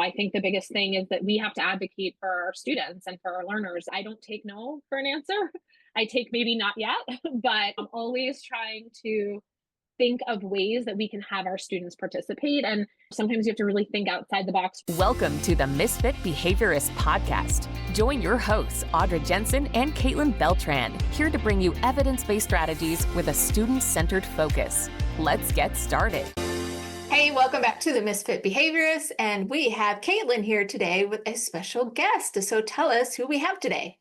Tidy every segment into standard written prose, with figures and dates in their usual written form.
I think the biggest thing is that we have to advocate for our students and for our learners. I don't take no for an answer. I take maybe not yet, but I'm always trying to think of ways that we can have our students participate. And sometimes you have to really think outside the box. Welcome to the Misfit Behaviorist Podcast. Join your hosts, Audra Jensen and Caitlin Beltran, here to bring you evidence-based strategies with a student-centered focus. Let's get started. Hey, welcome back to the Misfit Behaviorist, and we have Caitlin here today with a special guest. So tell us who we have today.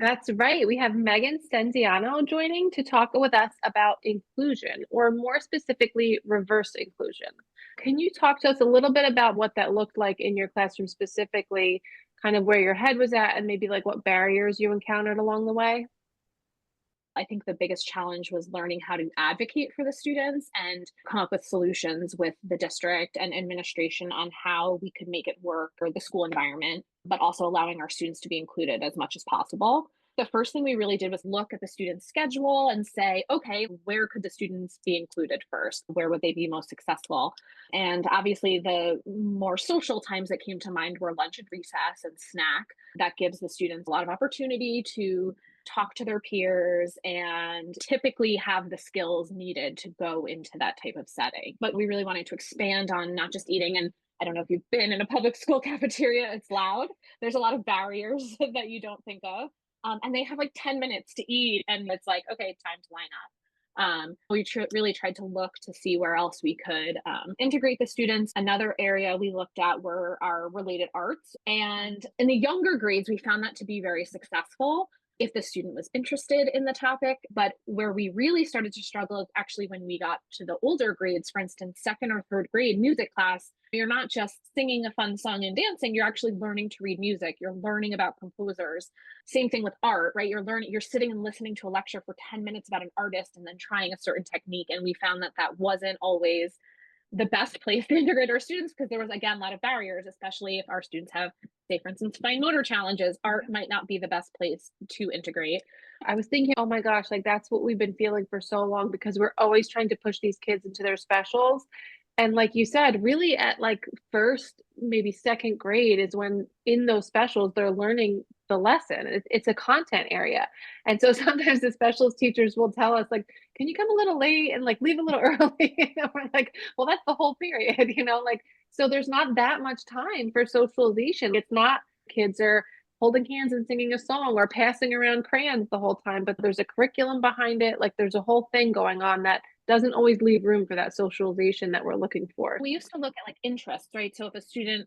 That's right. We have Megan Stenziano joining to talk with us about inclusion, or more specifically, reverse inclusion. Can you talk to us a little bit about what that looked like in your classroom specifically, kind of where your head was at, and maybe like what barriers you encountered along the way? I think the biggest challenge was learning how to advocate for the students and come up with solutions with the district and administration on how we could make it work for the school environment, but also allowing our students to be included as much as possible. The first thing we really did was look at the student's schedule and say, okay, where could the students be included first? Where would they be most successful? And obviously, the more social times that came to mind were lunch and recess and snack. That gives the students a lot of opportunity to talk to their peers and typically have the skills needed to go into that type of setting. But we really wanted to expand on not just eating. And I don't know if you've been in a public school cafeteria, it's loud. There's a lot of barriers that you don't think of. And they have like 10 minutes to eat, and it's like, okay, time to line up. We really tried to look to see where else we could integrate the students. Another area we looked at were our related arts. And in the younger grades, we found that to be very successful if the student was interested in the topic. But where we really started to struggle is actually when we got to the older grades. For instance, second or third grade music class, you're not just singing a fun song and dancing, you're actually learning to read music. You're learning about composers. Same thing with art, right? You're sitting and listening to a lecture for 10 minutes about an artist and then trying a certain technique. And we found that that wasn't always the best place to integrate our students, because there was, again, a lot of barriers, especially if our students have, say, for instance, fine motor challenges. Art might not be the best place to integrate. I was thinking, oh my gosh, like that's what we've been feeling for so long because we're always trying to push these kids into their specials. And like you said, really at like first, maybe second grade is when in those specials, they're learning the lesson. It's a content area. And so sometimes the specials teachers will tell us like, can you come a little late and like leave a little early? And we're like, well, that's the whole period, like, so there's not that much time for socialization. It's not kids are holding hands and singing a song or passing around crayons the whole time, but there's a curriculum behind it. Like there's a whole thing going on that doesn't always leave room for that socialization that we're looking for. We used to look at like interests, right? So if a student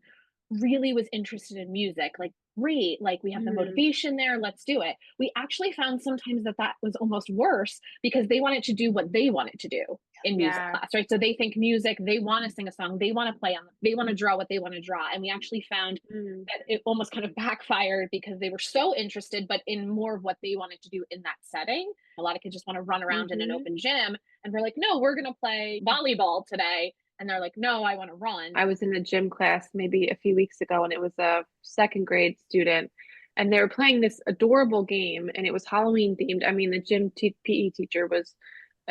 really was interested in music, like great, like we have the motivation there, let's do it. We actually found sometimes that that was almost worse because they wanted to do what they wanted to do in music Yeah. class, right? So they think music, they want to sing a song, they want to play on, they want to draw what they want to draw. And we actually found Mm. that it almost kind of backfired because they were so interested, but in more of what they wanted to do in that setting. A lot of kids just want to run around in an Mhm. open gym, and we're like, no, we're going to play volleyball today. And they're like, no, I want to run. I was in a gym class maybe a few weeks ago, and it was a second grade student, and they were playing this adorable game, and it was Halloween themed. I mean, the PE teacher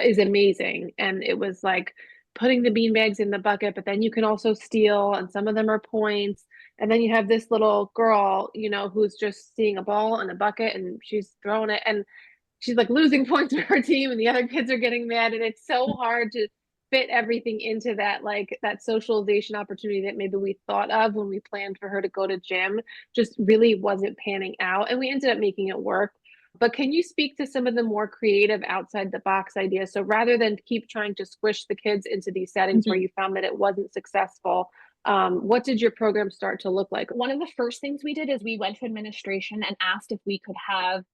is amazing, and it was like putting the bean bags in the bucket, but then you can also steal, and some of them are points. And then you have this little girl, who's just seeing a ball in a bucket, and she's throwing it, and she's like losing points for her team, and the other kids are getting mad, and it's so hard to fit everything into that, like that socialization opportunity that maybe we thought of when we planned for her to go to gym just really wasn't panning out, and we ended up making it work. But can you speak to some of the more creative outside the box ideas? So rather than keep trying to squish the kids into these settings where Mhm. you found that it wasn't successful, what did your program start to look like? One of the first things we did is we went to administration and asked if we could have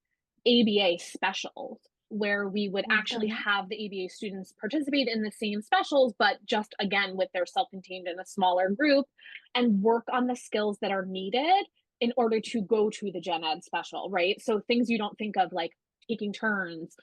ABA specials where we would actually Okay. have the ABA students participate in the same specials, but just again with their self-contained in a smaller group and work on the skills that are needed in order to go to the gen ed special, right? So things you don't think of like taking turns,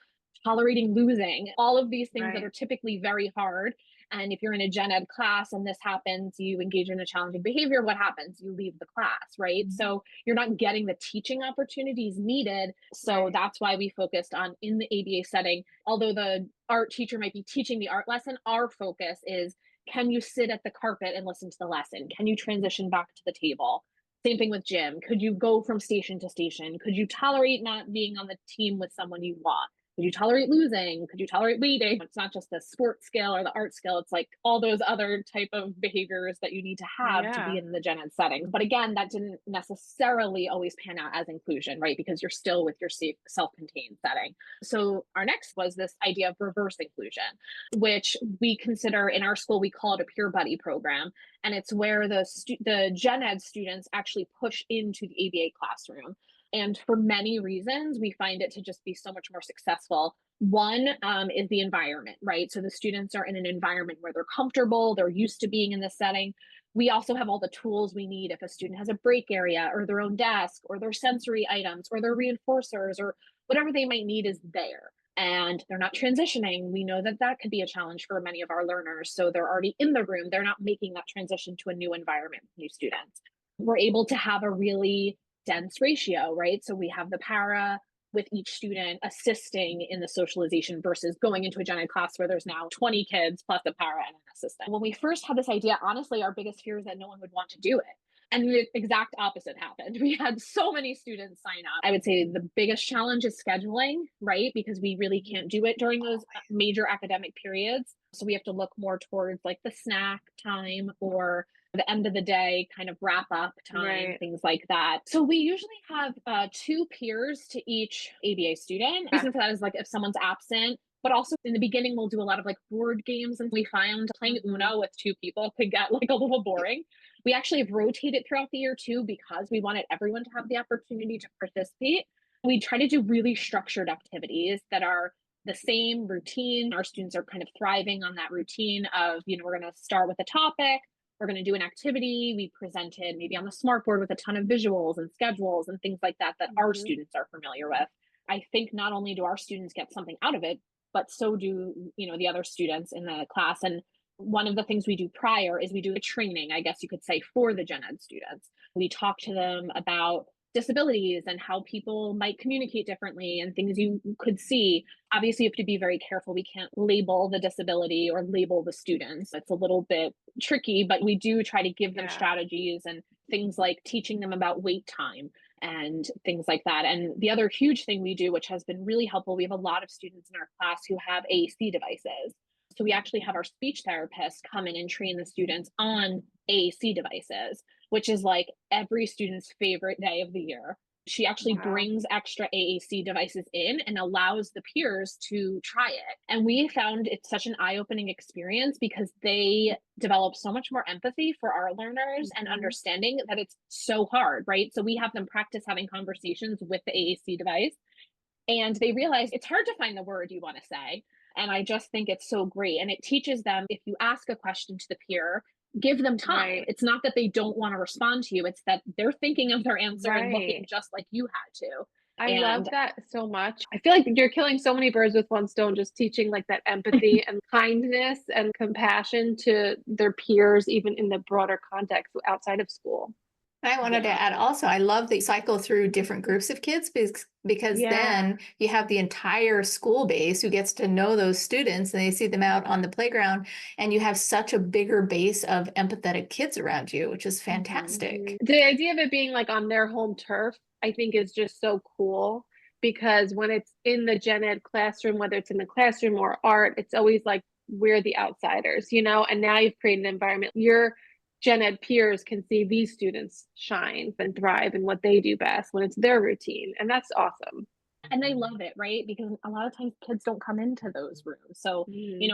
tolerating losing, all of these things that Right. are typically very hard. And if you're in a gen ed class and this happens, you engage in a challenging behavior, what happens? You leave the class, right? So you're not getting the teaching opportunities needed. So Right. that's why we focused on in the ABA setting. Although the art teacher might be teaching the art lesson, our focus is Can you sit at the carpet and listen to the lesson? Can you transition back to the table? Same thing with gym. Could you go from station to station? Could you tolerate not being on the team with someone you want? Could you tolerate losing? Could you tolerate waiting? It's not just the sports skill or the art skill. It's like all those other type of behaviors that you need to have to be Yeah. in the gen ed setting. But again, that didn't necessarily always pan out as inclusion, right? Because you're still with your safe, self-contained setting. So our next was this idea of reverse inclusion, which we consider in our school, we call it a peer buddy program. And it's where the gen ed students actually push into the ABA classroom. And for many reasons, we find it to just be so much more successful. One is the environment, right? So the students are in an environment where they're comfortable, they're used to being in this setting. We also have all the tools we need if a student has a break area or their own desk or their sensory items or their reinforcers or whatever they might need is there. And they're not transitioning. We know that that could be a challenge for many of our learners. So they're already in the room. They're not making that transition to a new environment with new students. We're able to have a really dense ratio, right? So we have the para with each student assisting in the socialization versus going into a gen ed class where there's now 20 kids plus a para and an assistant. When we first had this idea, honestly, our biggest fear is that no one would want to do it. And the exact opposite happened. We had so many students sign up. I would say the biggest challenge is scheduling, right? Because we really can't do it during those major academic periods. So we have to look more towards like the snack time or the end of the day kind of wrap up time, Right. things like that. So we usually have two peers to each ABA student. The reason for that is like if someone's absent, but also in the beginning, we'll do a lot of like board games. And we found playing Uno with two people could get like a little boring. We actually have rotated throughout the year too, because we wanted everyone to have the opportunity to participate. We try to do really structured activities that are the same routine. Our students are kind of thriving on that routine of, we're going to start with a topic. We're going to do an activity. We presented maybe on the smartboard with a ton of visuals and schedules and things like that our students are familiar with. I think not only do our students get something out of it, but so do, the other students in the class. And one of the things we do prior is we do a training, I guess you could say, for the gen ed students. We talk to them about disabilities and how people might communicate differently and things you could see. Obviously, you have to be very careful. We can't label the disability or label the students. It's a little bit tricky, but we do try to give them strategies and things like teaching them about wait time and things like that. And the other huge thing we do, which has been really helpful, we have a lot of students in our class who have AAC devices. So we actually have our speech therapist come in and train the students on AAC devices, which is like every student's favorite day of the year. She actually brings extra AAC devices in and allows the peers to try it. And we found it's such an eye-opening experience because they develop so much more empathy for our learners and understanding that it's so hard, right? So we have them practice having conversations with the AAC device, and they realize it's hard to find the word you want to say. And I just think it's so great. And it teaches them, if you ask a question to the peer, give them time. Right. It's not that they don't want to respond to you. It's that they're thinking of their answer and looking just like you had to. I love that so much. I feel like you're killing so many birds with one stone, just teaching like that empathy and kindness and compassion to their peers, even in the broader context outside of school. I wanted to add also, I love that you cycle through different groups of kids because then you have the entire school base who gets to know those students and they see them out on the playground, and you have such a bigger base of empathetic kids around you, which is fantastic. The idea of it being like on their home turf, I think is just so cool, because when it's in the gen ed classroom, whether it's in the classroom or art, it's always like we're the outsiders, and now you've created an environment. Your gen ed peers can see these students shine and thrive in what they do best when it's their routine. And that's awesome. And they love it, right? Because a lot of times kids don't come into those rooms. So,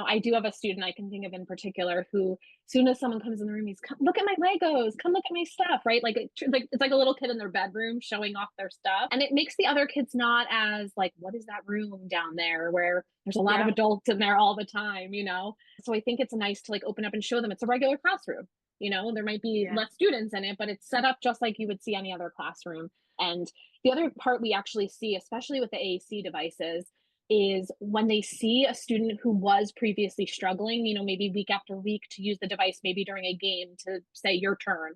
I do have a student I can think of in particular who, as soon as someone comes in the room, he's, come look at my Legos, come look at my stuff, right? Like it's like a little kid in their bedroom showing off their stuff. And it makes the other kids not as like, what is that room down there where there's a lot of adults in there all the time, So I think it's nice to like open up and show them it's a regular classroom. There might be less students in it, but it's set up just like you would see any other classroom. And the other part we actually see, especially with the AAC devices, is when they see a student who was previously struggling, maybe week after week to use the device, maybe during a game to say your turn,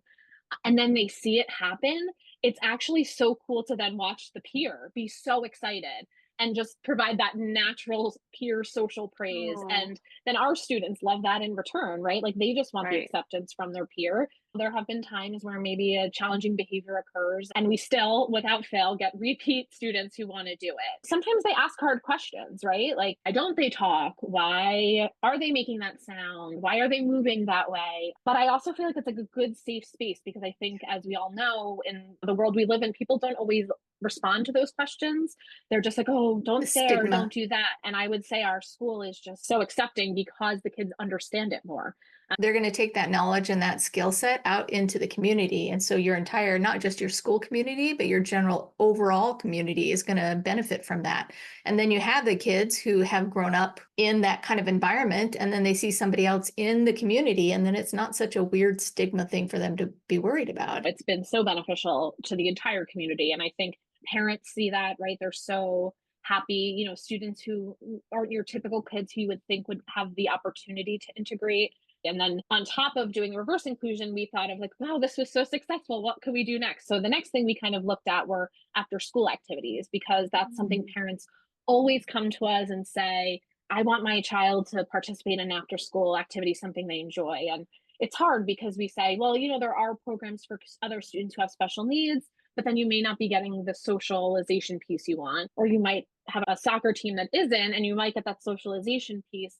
and then they see it happen, it's actually so cool to then watch the peer be so excited and just provide that natural peer social praise. Oh, And then our students love that in return, right? Like they just want the right. acceptance from their peer. There have been times where maybe a challenging behavior occurs and we still, without fail, get repeat students who want to do it. Sometimes they ask hard questions, right? Like, why don't they talk? Why are they making that sound? Why are they moving that way? But I also feel like it's like a good, safe space because I think, as we all know, in the world we live in, people don't always respond to those questions. They're just like, oh, The don't stare, don't stigma. do that. And I would say our school is just so accepting because the kids understand it more. They're going to take that knowledge and that skill set out into the community. And so your entire, not just your school community, but your general overall community is going to benefit from that. And then you have the kids who have grown up in that kind of environment, and then they see somebody else in the community, and then it's not such a weird stigma thing for them to be worried about. It's been so beneficial to the entire community. And I think parents see that, right? They're so happy, students who aren't your typical kids who you would think would have the opportunity to integrate. And then on top of doing reverse inclusion, we thought of like, wow, this was so successful. What could we do next? So the next thing we kind of looked at were after school activities, because that's something parents always come to us and say, I want my child to participate in after school activity, something they enjoy. And it's hard because we say, well, there are programs for other students who have special needs, but then you may not be getting the socialization piece you want, or you might have a soccer team that isn't, and you might get that socialization piece,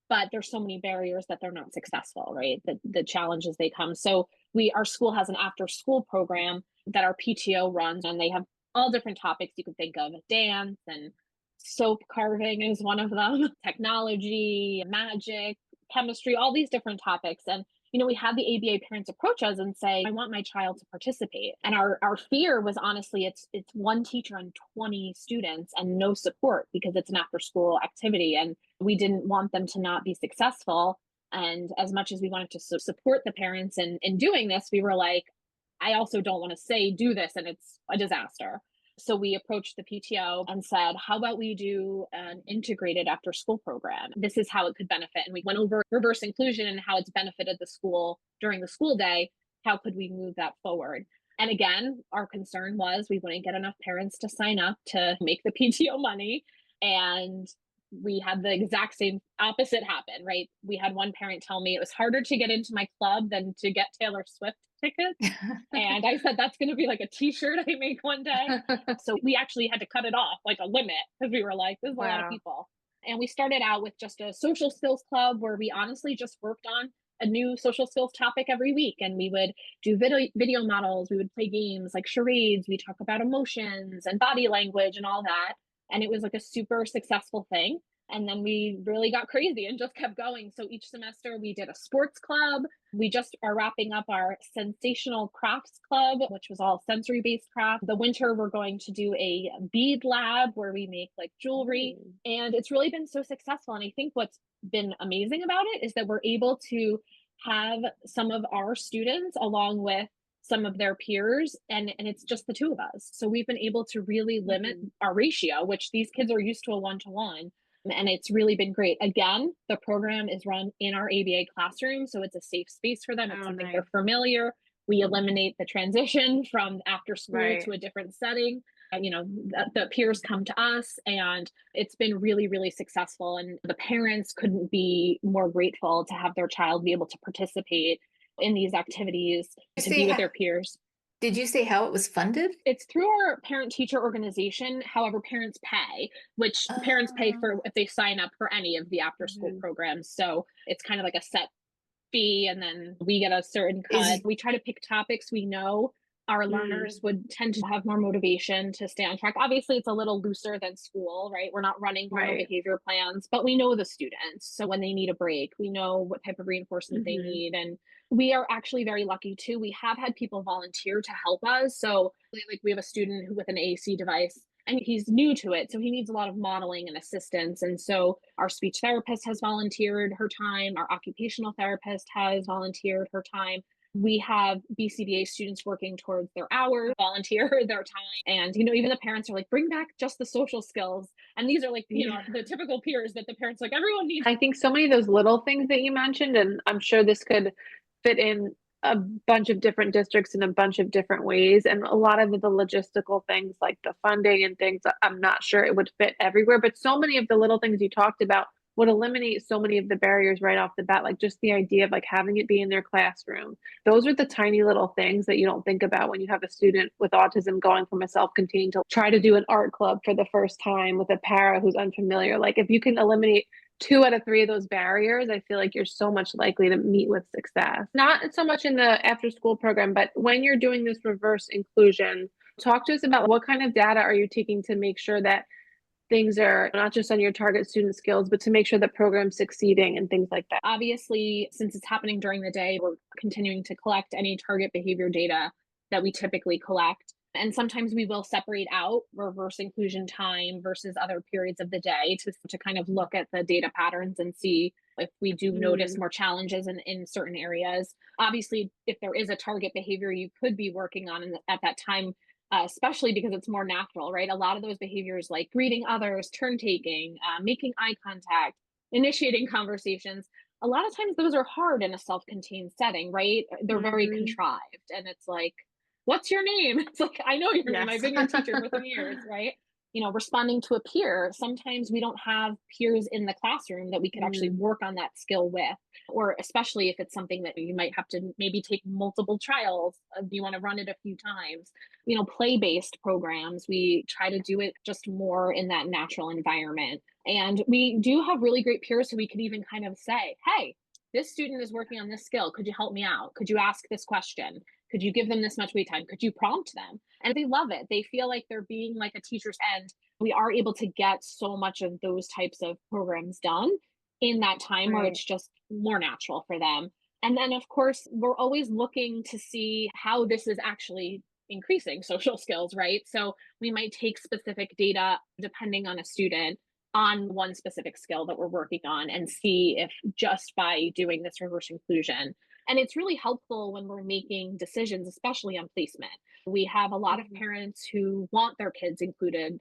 but there's so many barriers that they're not successful, right? The challenges they come. So our school has an after school program that our PTO runs, and they have all different topics you could think of. Dance and soap carving is one of them, technology, magic, chemistry, all these different topics. And we had the ABA parents approach us and say, I want my child to participate. And our fear was honestly, it's one teacher and 20 students and no support because it's an after school activity. And we didn't want them to not be successful. And as much as we wanted to support the parents in doing this, we were like, I also don't want to say do this and it's a disaster. So we approached the PTO and said, how about we do an integrated after school program? This is how it could benefit. And we went over reverse inclusion and how it's benefited the school during the school day. How could we move that forward? And again, our concern was we wouldn't get enough parents to sign up to make the PTO money. And we had the exact same opposite happen, right? We had one parent tell me it was harder to get into my club than to get Taylor Swift tickets. And I said, that's going to be like a t-shirt I make one day. So we actually had to cut it off, like a limit, because we were like, there's a lot of people. And we started out with just a social skills club where we honestly just worked on a new social skills topic every week. And we would do video models. We would play games like charades. We talk about emotions and body language and all that. And it was like a super successful thing. And then we really got crazy and just kept going. So each semester we did a sports club. We just are wrapping up our sensational crafts club, which was all sensory based craft. The winter, we're going to do a bead lab where we make like jewelry. And it's really been so successful. And I think what's been amazing about it is that we're able to have some of our students along with some of their peers, and it's just the two of us. So we've been able to really limit our ratio, which these kids are used to a 1-to-1. And it's really been great. Again, the program is run in our ABA classroom, so it's a safe space for them. It's something they're familiar. We eliminate the transition from after school to a different setting. The peers come to us, and it's been really, really successful. And the parents couldn't be more grateful to have their child be able to participate in these activities, to be with their peers. Did you say how it was funded? It's through our parent teacher organization. However, parents pay, which parents pay for if they sign up for any of the after school programs. So it's kind of like a set fee, and then we get a certain cut. We try to pick topics we know our learners would tend to have more motivation to stay on track. Obviously, it's a little looser than school, right? We're not running normal behavior plans, but we know the students. So when they need a break, we know what type of reinforcement they need. And we are actually very lucky too. We have had people volunteer to help us. So like we have a student who with an AAC device, and he's new to it. So he needs a lot of modeling and assistance. And so our speech therapist has volunteered her time. Our occupational therapist has volunteered her time. We have BCBA students working towards their hours, volunteer their time. And, even the parents are like, bring back just the social skills. And these are like, the typical peers that the parents like, everyone needs. I think so many of those little things that you mentioned, and I'm sure this could fit in a bunch of different districts in a bunch of different ways. And a lot of the logistical things like the funding and things, I'm not sure it would fit everywhere, but so many of the little things you talked about would eliminate so many of the barriers right off the bat. Like just the idea of like having it be in their classroom. Those are the tiny little things that you don't think about when you have a student with autism going from a self-contained to try to do an art club for the first time with a para who's unfamiliar. Like if you can eliminate 2 out of 3 of those barriers, I feel like you're so much likely to meet with success. Not so much in the after school program, but when you're doing this reverse inclusion, talk to us about what kind of data are you taking to make sure that things are not just on your target student skills, but to make sure the program's succeeding and things like that. Obviously, since it's happening during the day, we're continuing to collect any target behavior data that we typically collect. And sometimes we will separate out reverse inclusion time versus other periods of the day to kind of look at the data patterns and see if we do notice more challenges in certain areas. Obviously, if there is a target behavior you could be working on at that time, especially because it's more natural, right? A lot of those behaviors like greeting others, turn taking, making eye contact, initiating conversations, a lot of times those are hard in a self-contained setting, right? They're very contrived. And it's like, what's your name? It's like, I know your name. I've been your teacher for 3 years, right? Responding to a peer. Sometimes we don't have peers in the classroom that we could actually work on that skill with, or especially if it's something that you might have to maybe take multiple trials. You want to run it a few times. Play-based programs, we try to do it just more in that natural environment. And we do have really great peers who we could even kind of say, hey, this student is working on this skill. Could you help me out? Could you ask this question? Could you give them this much wait time? Could you prompt them? And they love it. They feel like they're being like a teacher's end. We are able to get so much of those types of programs done in that time where it's just more natural for them. And then, of course, we're always looking to see how this is actually increasing social skills, right? So we might take specific data depending on a student on one specific skill that we're working on and see if just by doing this reverse inclusion. And it's really helpful when we're making decisions, especially on placement. We have a lot of parents who want their kids included,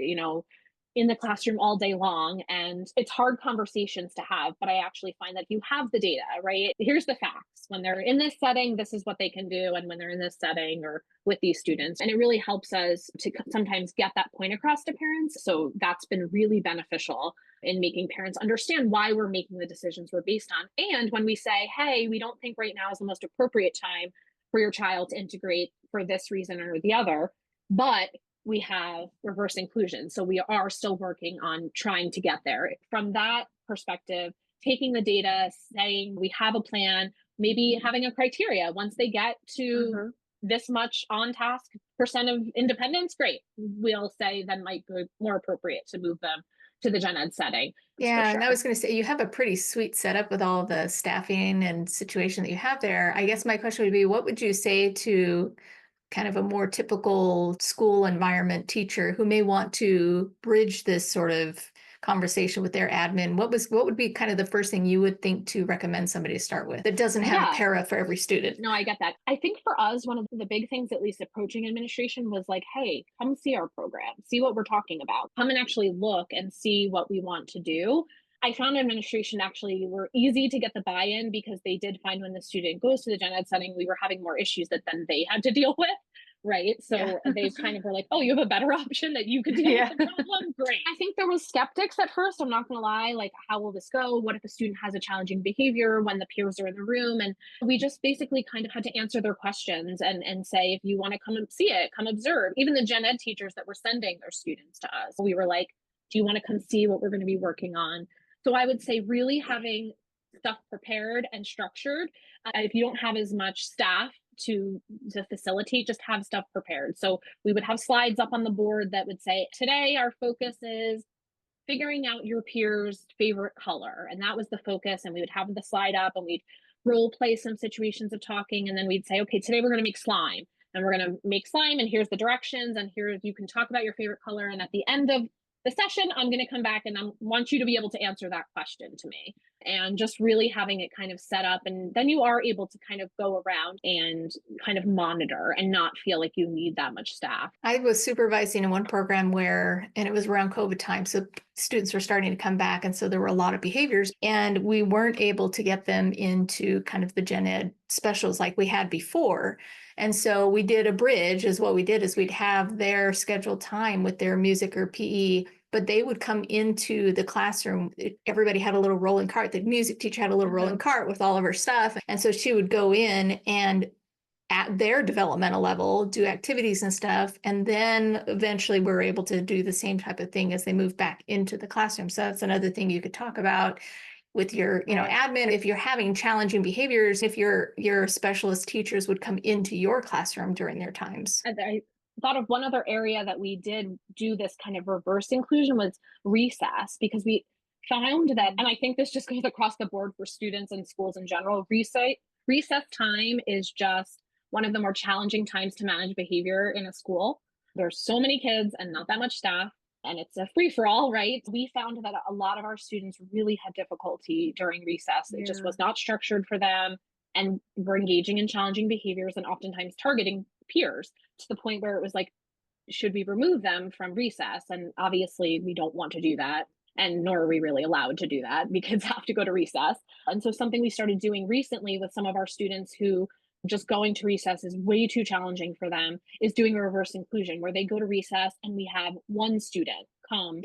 in the classroom all day long. And it's hard conversations to have, but I actually find that you have the data, right? Here's the facts. When they're in this setting, this is what they can do. And when they're in this setting or with these students, and it really helps us to sometimes get that point across to parents. So that's been really beneficial in making parents understand why we're making the decisions we're based on. And when we say, hey, we don't think right now is the most appropriate time for your child to integrate for this reason or the other, but we have reverse inclusion. So we are still working on trying to get there. From that perspective, taking the data, saying we have a plan, maybe having a criteria. Once they get to this much on task percent of independence, great. We'll say then might be more appropriate to move them to the gen ed setting. Yeah, and I was going to say, you have a pretty sweet setup with all the staffing and situation that you have there. I guess my question would be, what would you say to kind of a more typical school environment teacher who may want to bridge this sort of conversation with their admin? What would be kind of the first thing you would think to recommend somebody to start with that doesn't have a para for every student? No, I get that. I think for us, one of the big things, at least approaching administration, was like, hey, come see our program, see what we're talking about, come and actually look and see what we want to do. I found administration actually were easy to get the buy-in because they did find when the student goes to the gen ed setting, we were having more issues that then they had to deal with. Right. So they kind of were like, oh, you have a better option that you could deal with the problem. Great. I think there was skeptics at first. I'm not going to lie. Like, how will this go? What if a student has a challenging behavior when the peers are in the room? And we just basically kind of had to answer their questions and say, if you want to come and see it, come observe. Even the gen ed teachers that were sending their students to us, we were like, do you want to come see what we're going to be working on? So I would say really having stuff prepared and structured. If you don't have as much staff to facilitate, just have stuff prepared. So we would have slides up on the board that would say, today our focus is figuring out your peer's favorite color. And that was the focus. And we would have the slide up and we'd role play some situations of talking. And then we'd say, okay, today we're going to make slime. And we're going to make slime. And here's the directions. And here you can talk about your favorite color. And at the end of the session, I'm going to come back and I want you to be able to answer that question to me. And just really having it kind of set up. And then you are able to kind of go around and kind of monitor and not feel like you need that much staff. I was supervising in one program and it was around COVID time. So students were starting to come back. And so there were a lot of behaviors, and we weren't able to get them into kind of the gen ed specials like we had before. And so we did a bridge. Is what we did is we'd have their scheduled time with their music or PE, but they would come into the classroom. Everybody had a little rolling cart. The music teacher had a little rolling cart with all of her stuff. And so she would go in and at their developmental level, do activities and stuff. And then eventually we're able to do the same type of thing as they move back into the classroom. So that's another thing you could talk about with your, admin. If you're having challenging behaviors, if your specialist teachers would come into your classroom during their times. I thought of one other area that we did do this kind of reverse inclusion was recess, because we found that, and I think this just goes across the board for students and schools in general, recess time is just one of the more challenging times to manage behavior in a school. There's so many kids and not that much staff, and it's a free for all, right? We found that a lot of our students really had difficulty during recess. It just was not structured for them, and were engaging in challenging behaviors and oftentimes targeting peers to the point where it was like, should we remove them from recess? And obviously we don't want to do that. And nor are we really allowed to do that, because have to go to recess. And so something we started doing recently with some of our students who just going to recess is way too challenging for them is doing a reverse inclusion, where they go to recess and we have one student come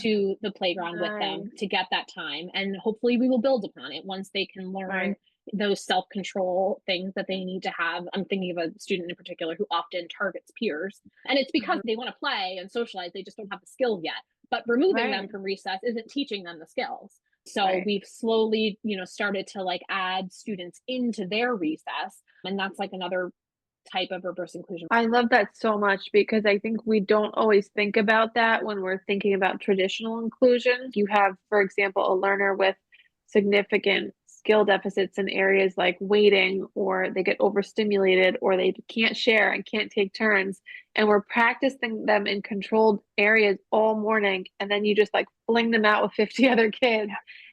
to the playground with them to get that time. And hopefully we will build upon it once they can learn those self-control things that they need to have. I'm thinking of a student in particular who often targets peers, and it's because they want to play and socialize, they just don't have the skills yet. But removing them from recess isn't teaching them the skills. So we've slowly, started to like add students into their recess. And that's like another type of reverse inclusion. I love that so much, because I think we don't always think about that when we're thinking about traditional inclusion. You have, for example, a learner with significant skill deficits in areas like waiting, or they get overstimulated, or they can't share and can't take turns. And we're practicing them in controlled areas all morning. And then you just like fling them out with 50 other kids.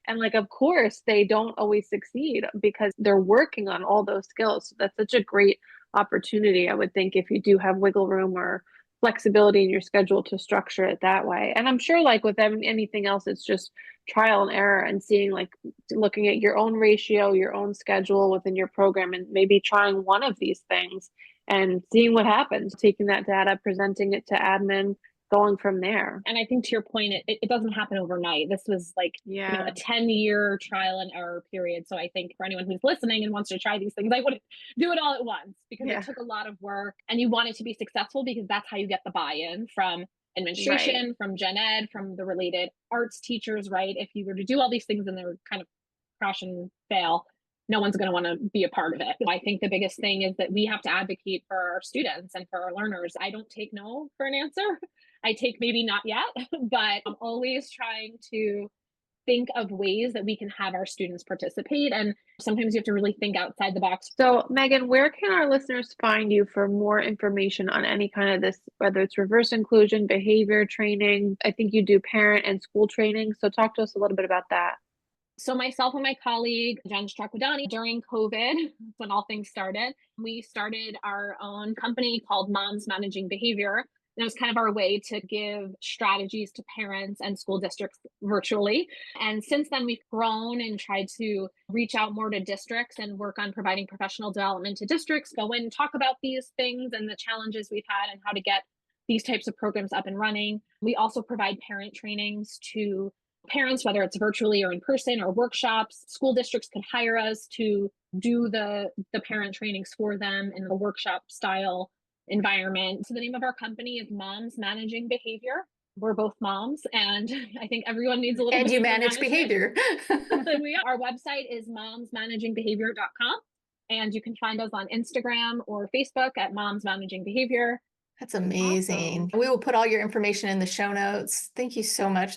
And like, of course, they don't always succeed because they're working on all those skills. So that's such a great opportunity, I would think, if you do have wiggle room or flexibility in your schedule to structure it that way. And I'm sure like with anything else, it's just trial and error and seeing, like, looking at your own ratio, your own schedule within your program, and maybe trying one of these things and seeing what happens, taking that data, presenting it to admin, going from there. And I think to your point, it doesn't happen overnight. This was like a 10-year trial and error period. So I think for anyone who's listening and wants to try these things, I wouldn't do it all at once, because it took a lot of work, and you want it to be successful because that's how you get the buy-in from administration, from gen ed, from the related arts teachers, right? If you were to do all these things and they were kind of crash and fail, no one's going to want to be a part of it. I think the biggest thing is that we have to advocate for our students and for our learners. I don't take no for an answer. I take maybe not yet, but I'm always trying to think of ways that we can have our students participate. And sometimes you have to really think outside the box. So Megan, where can our listeners find you for more information on any kind of this, whether it's reverse inclusion, behavior training? I think you do parent and school training. So talk to us a little bit about that. So myself and my colleague, Jen Strakwadani, during COVID, when all things started, we started our own company called Moms Managing Behavior. And it was kind of our way to give strategies to parents and school districts virtually. And since then, we've grown and tried to reach out more to districts and work on providing professional development to districts, go in and talk about these things and the challenges we've had and how to get these types of programs up and running. We also provide parent trainings to parents, whether it's virtually or in person, or workshops. School districts can hire us to do the parent trainings for them in a workshop style environment. So the name of our company is Moms Managing Behavior. We're both moms, and I think everyone needs a little and bit you of manage behavior. Our website is momsmanagingbehavior.com, and you can find us on Instagram or Facebook at Moms Managing Behavior. That's amazing. Awesome. We will put all your information in the show notes. Thank you so much.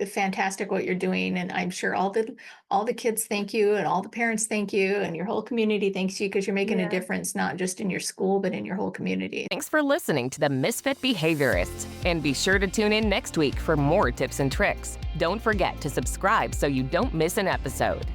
fantastic what you're doing, and I'm sure all the kids thank you, and all the parents thank you, and your whole community thanks you because you're making a difference not just in your school but in your whole community. Thanks for listening to the Misfit Behaviorists, and be sure to tune in next week for more tips and tricks. Don't forget to subscribe so you don't miss an episode.